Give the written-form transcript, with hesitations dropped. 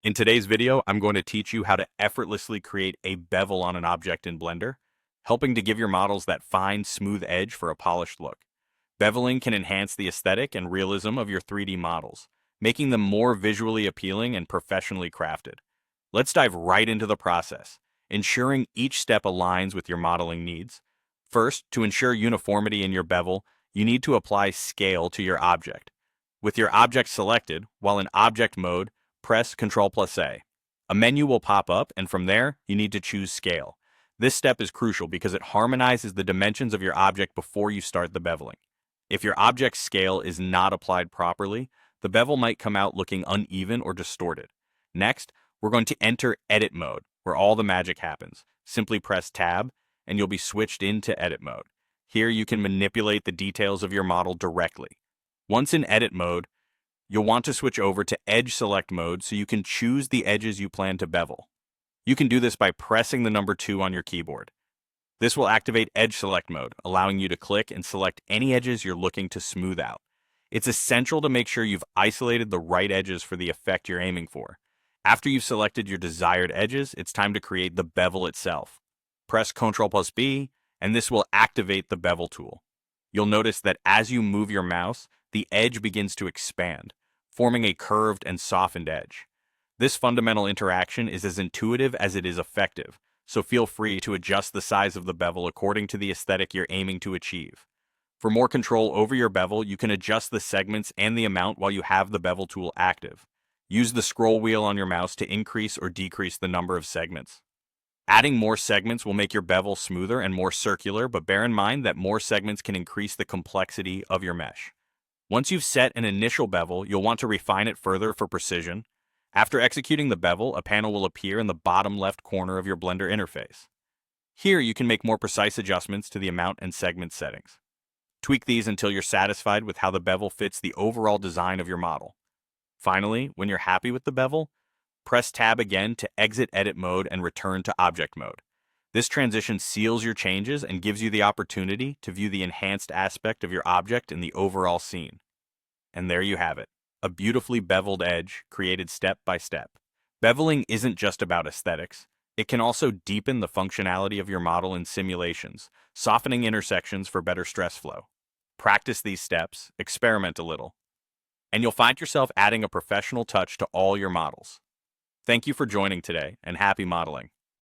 In today's video, I'm going to teach you how to effortlessly create a bevel on an object in Blender, helping to give your models that fine, smooth edge for a polished look. Beveling can enhance the aesthetic and realism of your 3D models, making them more visually appealing and professionally crafted. Let's dive right into the process, ensuring each step aligns with your modeling needs. First, to ensure uniformity in your bevel, you need to apply scale to your object. With your object selected, while in object mode, press Ctrl+A. A menu will pop up, and from there, you need to choose Scale. This step is crucial because it harmonizes the dimensions of your object before you start the beveling. If your object's scale is not applied properly, the bevel might come out looking uneven or distorted. Next, we're going to enter Edit mode, where all the magic happens. Simply press Tab, and you'll be switched into Edit mode. Here you can manipulate the details of your model directly. Once in Edit mode, you'll want to switch over to Edge Select mode so you can choose the edges you plan to bevel. You can do this by pressing the number 2 on your keyboard. This will activate Edge Select mode, allowing you to click and select any edges you're looking to smooth out. It's essential to make sure you've isolated the right edges for the effect you're aiming for. After you've selected your desired edges, it's time to create the bevel itself. Press Ctrl+B, and this will activate the bevel tool. You'll notice that as you move your mouse, the edge begins to expand, forming a curved and softened edge. This fundamental interaction is as intuitive as it is effective, so feel free to adjust the size of the bevel according to the aesthetic you're aiming to achieve. For more control over your bevel, you can adjust the segments and the amount while you have the bevel tool active. Use the scroll wheel on your mouse to increase or decrease the number of segments. Adding more segments will make your bevel smoother and more circular, but bear in mind that more segments can increase the complexity of your mesh. Once you've set an initial bevel, you'll want to refine it further for precision. After executing the bevel, a panel will appear in the bottom left corner of your Blender interface. Here you can make more precise adjustments to the amount and segment settings. Tweak these until you're satisfied with how the bevel fits the overall design of your model. Finally, when you're happy with the bevel, press Tab again to exit Edit mode and return to Object mode. This transition seals your changes and gives you the opportunity to view the enhanced aspect of your object in the overall scene. And there you have it, a beautifully beveled edge created step by step. Beveling isn't just about aesthetics. It can also deepen the functionality of your model in simulations, softening intersections for better stress flow. Practice these steps, experiment a little, and you'll find yourself adding a professional touch to all your models. Thank you for joining today, and happy modeling.